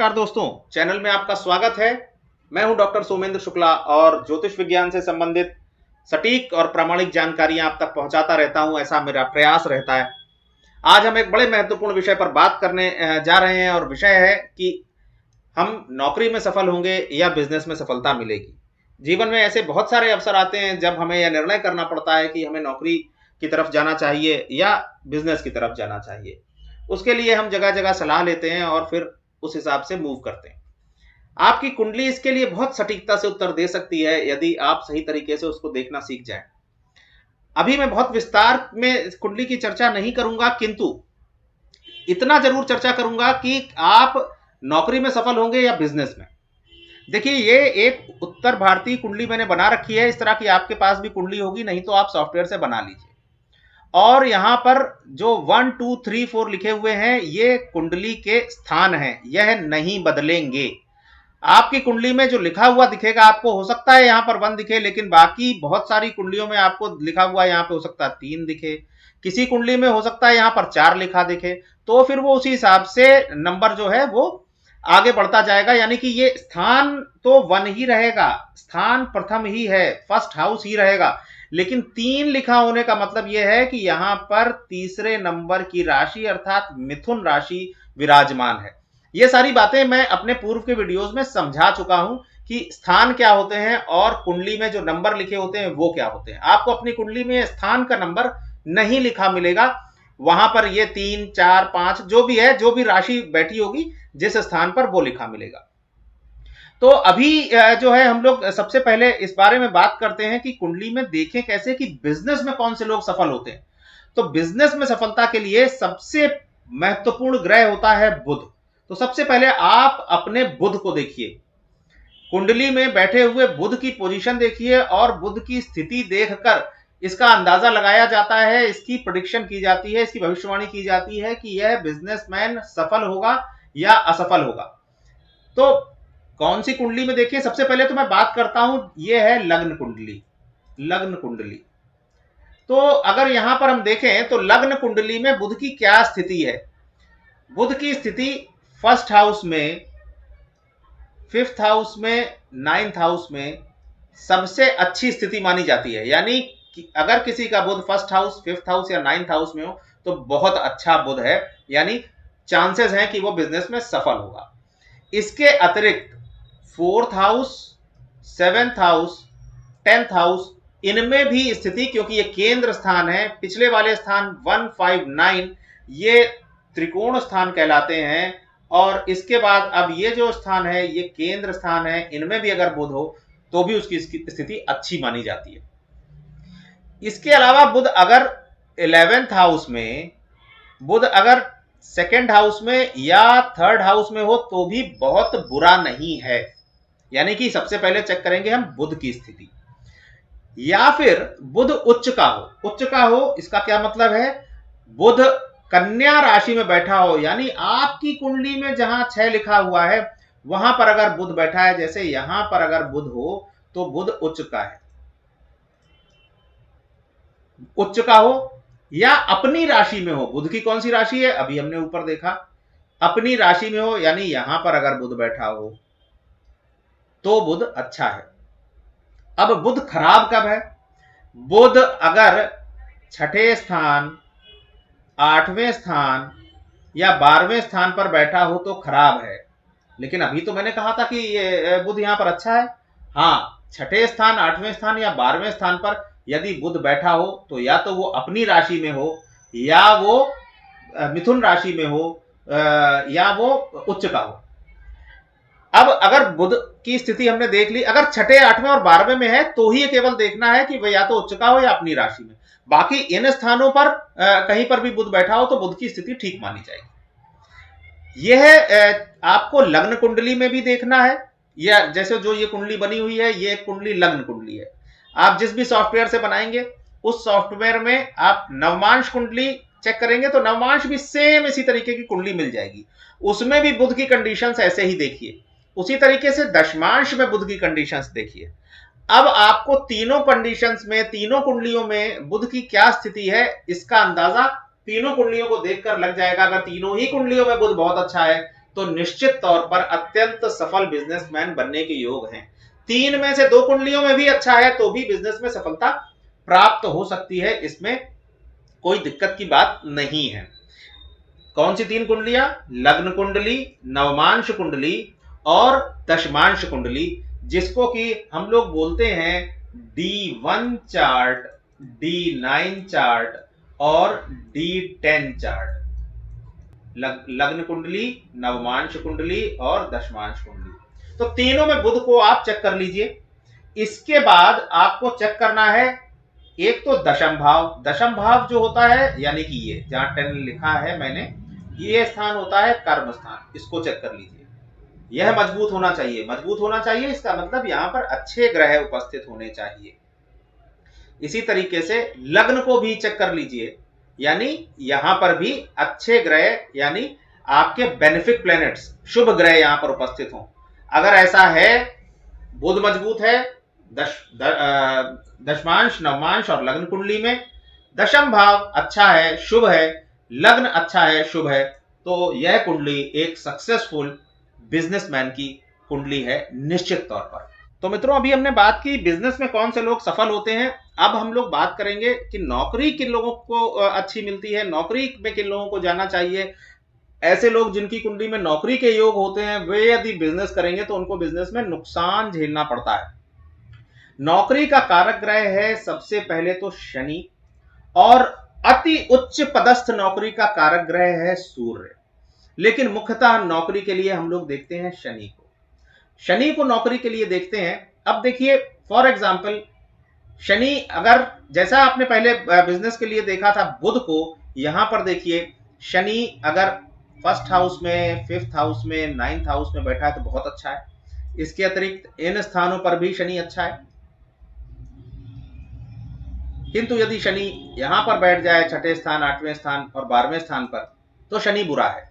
नमस्कार दोस्तों, चैनल में आपका स्वागत है। मैं हूं डॉक्टर सोमेंद्र शुक्ला और ज्योतिष विज्ञान से संबंधित सटीक और प्रामाणिक जानकारियां आप तक पहुंचाता रहता हूं, ऐसा मेरा प्रयास रहता है। आज हम एक बड़े महत्वपूर्ण विषय पर बात करने जा रहे हैं और विषय है कि हम नौकरी में सफल होंगे या बिजनेस में सफलता मिलेगी। जीवन में ऐसे बहुत सारे अवसर आते हैं जब हमें यह निर्णय करना पड़ता है कि हमें नौकरी की तरफ जाना चाहिए या बिजनेस की तरफ जाना चाहिए। उसके लिए हम जगह जगह सलाह लेते हैं और फिर उस हिसाब से मूव करते हैं। आपकी कुंडली इसके लिए बहुत सटीकता से उत्तर दे सकती है यदि आप सही तरीके से उसको देखना सीख जाएं। अभी मैं बहुत विस्तार में कुंडली की चर्चा नहीं करूंगा, किंतु इतना जरूर चर्चा करूंगा कि आप नौकरी में सफल होंगे या बिजनेस में। देखिए, ये एक उत्तर भारतीय कुंडली मैंने बना रखी है। इस तरह की आपके पास भी कुंडली होगी, नहीं तो आप सॉफ्टवेयर से बना लीजिए। और यहां पर जो 1 2 3 4 लिखे हुए हैं ये कुंडली के स्थान हैं, यह नहीं बदलेंगे। आपकी कुंडली में जो लिखा हुआ दिखेगा आपको, हो सकता है यहां पर 1 दिखे, लेकिन बाकी बहुत सारी कुंडलियों में आपको लिखा हुआ यहां पे हो सकता है 3 दिखे, किसी कुंडली में हो सकता है यहां पर 4 लिखा दिखे। तो फिर वो उसी हिसाब से नंबर जो है वो आगे बढ़ता जाएगा। यानी कि ये स्थान तो 1 ही रहेगा, स्थान प्रथम ही है, फर्स्ट हाउस ही रहेगा, लेकिन 3 लिखा होने का मतलब यह है कि यहां पर तीसरे नंबर की राशि अर्थात मिथुन राशि विराजमान है। ये सारी बातें मैं अपने पूर्व के वीडियोस में समझा चुका हूं कि स्थान क्या होते हैं और कुंडली में जो नंबर लिखे होते हैं वो क्या होते हैं। आपको अपनी कुंडली में स्थान का नंबर नहीं लिखा मिलेगा, वहां पर ये 3 4 5 जो भी है, जो भी राशि बैठी होगी जिस स्थान पर वो लिखा मिलेगा। तो अभी जो है हम लोग सबसे पहले इस बारे में बात करते हैं कि कुंडली में देखें कैसे कि बिजनेस में कौन से लोग सफल होते हैं। तो बिजनेस में सफलता के लिए सबसे महत्वपूर्ण ग्रह होता है बुध। तो सबसे पहले आप अपने बुध को देखिए, कुंडली में बैठे हुए बुध की पोजीशन देखिए और बुध की स्थिति देखकर इसका अंदाजा लगाया जाता है, इसकी प्रेडिक्शन की जाती है, इसकी भविष्यवाणी की जाती है कि यह बिजनेसमैन सफल होगा या असफल होगा। तो कौन सी कुंडली में देखिए, सबसे पहले तो मैं बात करता हूं, यह है लग्न कुंडली। लग्न कुंडली, तो अगर यहां पर हम देखें तो लग्न कुंडली में बुध की क्या स्थिति है। बुध की स्थिति फर्स्ट हाउस में, फिफ्थ हाउस में, नाइन्थ हाउस में सबसे अच्छी स्थिति मानी जाती है। यानी कि अगर किसी का बुध फर्स्ट हाउस, फिफ्थ हाउस या नाइन्थ हाउस में हो तो बहुत अच्छा बुध है, यानी चांसेस हैं कि वो बिजनेस में सफल होगा। इसके अतिरिक्त fourth house, seventh house, tenth house, इनमें भी स्थिति, क्योंकि ये केंद्र स्थान है, पिछले वाले स्थान 1 5 9 ये त्रिकोण स्थान कहलाते हैं, और इसके बाद अब ये जो स्थान है ये केंद्र स्थान है, इनमें भी अगर बुध हो तो भी उसकी स्थिति अच्छी मानी जाती है। इसके अलावा बुध अगर 11th हाउस में, बुध अगर सेकेंड हाउस में या थर्ड हाउस में हो तो भी बहुत बुरा नहीं है। यानी कि सबसे पहले चेक करेंगे हम बुध की स्थिति। या फिर बुध उच्च का हो। उच्च का हो इसका क्या मतलब है, बुध कन्या राशि में बैठा हो, यानी आपकी कुंडली में जहां 6 लिखा हुआ है वहां पर अगर बुध बैठा है, जैसे यहां पर अगर बुध हो तो बुध उच्च का है, उच्च का हो, या अपनी राशि में हो। बुध की कौन सी राशि है, अभी हमने ऊपर देखा, अपनी राशि में हो, यानी यहां पर अगर बुध बैठा हो तो बुध अच्छा है। अब बुध खराब कब है, बुध अगर छठे स्थान, 8वें स्थान या 12वें स्थान पर बैठा हो तो खराब है। लेकिन अभी तो मैंने कहा था कि ये बुध यहां पर अच्छा है। हाँ, छठे स्थान, 8वें स्थान या 12वें स्थान पर यदि बुध बैठा हो तो या तो वो अपनी राशि में हो, या वो मिथुन राशि में हो, या वो उच्च का हो। अब अगर बुध की स्थिति हमने देख ली, अगर छठे, 8वें और 12वें में है तो ही केवल देखना है कि वह या तो उच्च का हो या अपनी राशि में। बाकी इन स्थानों पर कहीं पर भी बुध बैठा हो तो बुध की स्थिति ठीक मानी जाएगी। यह आपको लग्न कुंडली में भी देखना है, या जैसे जो ये कुंडली बनी हुई है ये कुंडली लग्न कुंडली है। आप जिस भी सॉफ्टवेयर से बनाएंगे उस सॉफ्टवेयर में आप नवमांश कुंडली चेक करेंगे तो नवमांश भी सेम इसी तरीके की कुंडली मिल जाएगी, उसमें भी बुध की कंडीशंस ऐसे ही देखिए। उसी तरीके से दशमांश में बुध की कंडीशंस देखिए। अब आपको तीनों कंडीशंस में, तीनों कुंडलियों में बुध की क्या स्थिति है इसका अंदाजा तीनों कुंडलियों को देखकर लग जाएगा। अगर तीनों ही कुंडलियों में बुध बहुत अच्छा है तो निश्चित तौर पर अत्यंत सफल बिजनेसमैन बनने के योग हैं। 3 में से 2 कुंडलियों में भी अच्छा है तो भी बिजनेस में सफलता प्राप्त हो सकती है, इसमें कोई दिक्कत की बात नहीं है। कौन सी 3 कुंडलियां? लग्न कुंडली, नवमांश कुंडली और दशमांश कुंडली, जिसको कि हम लोग बोलते हैं D1 चार्ट, D9 चार्ट और D10 चार्ट। लग्न कुंडली, नवमांश कुंडली और दशमांश कुंडली। तो तीनों में बुध को आप चेक कर लीजिए। इसके बाद आपको चेक करना है एक तो दशम भाव। दशम भाव जो होता है यानी कि ये जहां 10 लिखा है मैंने, ये स्थान होता है कर्म स्थान, इसको चेक कर लीजिए। यह मजबूत होना चाहिए। मजबूत होना चाहिए इसका मतलब यहां पर अच्छे ग्रह उपस्थित होने चाहिए। इसी तरीके से लग्न को भी चेक कर लीजिए, यानी यहां पर भी अच्छे ग्रह यानी आपके बेनिफिक प्लैनेट्स, शुभ ग्रह यहां पर उपस्थित हों। अगर ऐसा है, बुध मजबूत है दशमांश, नवमांश और लग्न कुंडली में, दशम भाव अच्छा है, शुभ है, लग्न अच्छा है, शुभ है, तो यह कुंडली एक सक्सेसफुल बिजनेसमैन की कुंडली है निश्चित तौर पर। तो मित्रों, अभी हमने बात की बिजनेस में कौन से लोग सफल होते हैं। अब हम लोग बात करेंगे कि नौकरी किन लोगों को अच्छी मिलती है, नौकरी में किन लोगों को जाना चाहिए। ऐसे लोग जिनकी कुंडली में नौकरी के योग होते हैं, वे यदि बिजनेस करेंगे तो उनको बिजनेस में नुकसान झेलना पड़ता है। नौकरी का कारक ग्रह है सबसे पहले तो शनि, और अति उच्च पदस्थ नौकरी का कारक ग्रह है सूर्य। लेकिन मुख्यतः नौकरी के लिए हम लोग देखते हैं शनि को। शनि को नौकरी के लिए देखते हैं। अब देखिए, फॉर एग्जाम्पल शनि, अगर जैसा आपने पहले बिजनेस के लिए देखा था बुध को, यहां पर देखिए शनि अगर फर्स्ट हाउस में, फिफ्थ हाउस में, नाइन्थ हाउस में बैठा है तो बहुत अच्छा है। इसके अतिरिक्त इन स्थानों पर भी शनि अच्छा है। किंतु यदि शनि यहां पर बैठ जाए छठे स्थान, आठवें स्थान और 12वें स्थान पर, तो शनि बुरा है।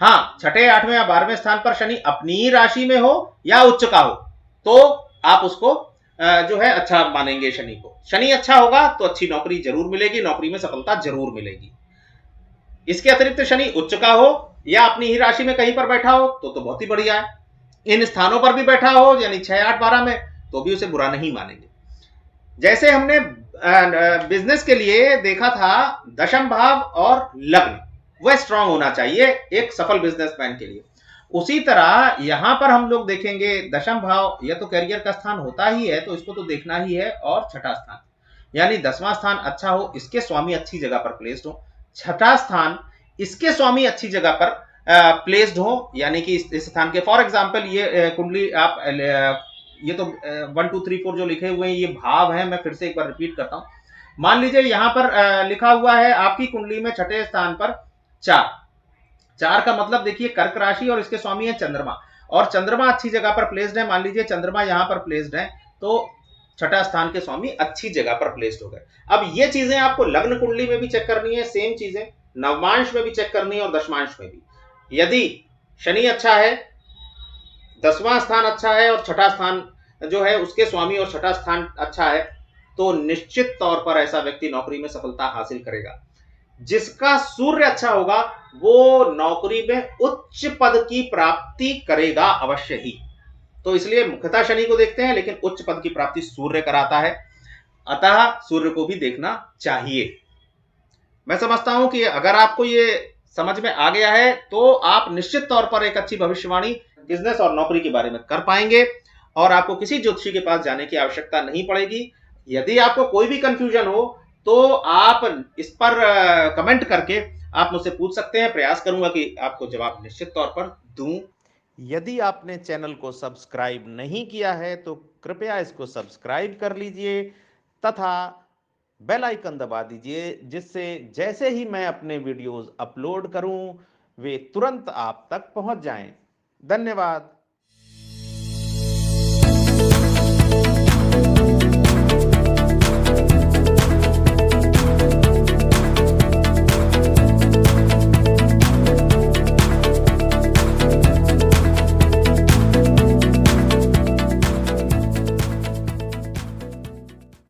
हाँ, छठे, 8वें या 12वें स्थान पर शनि अपनी ही राशि में हो या उच्च का हो, तो आप उसको जो है अच्छा मानेंगे शनि को। शनि अच्छा होगा तो अच्छी नौकरी जरूर मिलेगी, नौकरी में सफलता जरूर मिलेगी। इसके अतिरिक्त शनि उच्च का हो या अपनी ही राशि में कहीं पर बैठा हो तो बहुत ही बढ़िया है। इन स्थानों पर भी बैठा हो यानी 6, 8, 12 में, तो भी उसे बुरा नहीं मानेंगे। जैसे हमने बिजनेस के लिए देखा था दशम भाव और लग्न, वह स्ट्रांग होना चाहिए एक सफल बिजनेसमैन के लिए। उसी तरह यहां पर हम लोग देखेंगे दशम भाव या तो करियर का स्थान होता ही है, तो इसको तो देखना ही है, और छठा स्थान यानी 10वां स्थान अच्छा हो, इसके स्वामी अच्छी जगह पर प्लेस्ड हो, छठा स्थान इसके स्वामी अच्छी जगह पर प्लेस्ड हो, यानी कि इस स्थान के, फॉर एग्जाम्पल ये कुंडली आप ये तो 1 2 3 4 जो लिखे हुए हैं ये भाव है। मैं फिर से एक बार रिपीट करता हूं। मान लीजिए यहां पर लिखा हुआ है आपकी कुंडली में छठे स्थान पर 4। 4 का मतलब देखिए कर्क राशि और इसके स्वामी है चंद्रमा, और चंद्रमा अच्छी जगह पर प्लेस्ड है। मान लीजिए चंद्रमा यहां पर प्लेस्ड है, तो छठा स्थान के स्वामी अच्छी जगह पर प्लेस्ड हो गए। अब ये चीजें आपको लग्न कुंडली में भी चेक करनी है, सेम चीजें नवमांश में भी चेक करनी है और दशमांश में भी। यदि शनि अच्छा है, 10वां स्थान अच्छा है और छठा स्थान जो है उसके स्वामी और छठा स्थान अच्छा है, तो निश्चित तौर पर ऐसा व्यक्ति नौकरी में सफलता हासिल करेगा। जिसका सूर्य अच्छा होगा वो नौकरी में उच्च पद की प्राप्ति करेगा अवश्य ही। तो इसलिए मुख्यतः शनि को देखते हैं, लेकिन उच्च पद की प्राप्ति सूर्य कराता है, अतः सूर्य को भी देखना चाहिए। मैं समझता हूं कि अगर आपको ये समझ में आ गया है तो आप निश्चित तौर पर एक अच्छी भविष्यवाणी बिजनेस और नौकरी के बारे में कर पाएंगे, और आपको किसी ज्योतिषी के पास जाने की आवश्यकता नहीं पड़ेगी। यदि आपको कोई भी कंफ्यूजन हो तो आप इस पर कमेंट करके आप मुझसे पूछ सकते हैं। प्रयास करूंगा कि आपको जवाब निश्चित तौर पर दूं। यदि आपने चैनल को सब्सक्राइब नहीं किया है तो कृपया इसको सब्सक्राइब कर लीजिए तथा बेल आइकन दबा दीजिए, जिससे जैसे ही मैं अपने वीडियोस अपलोड करूं वे तुरंत आप तक पहुंच जाएं। धन्यवाद।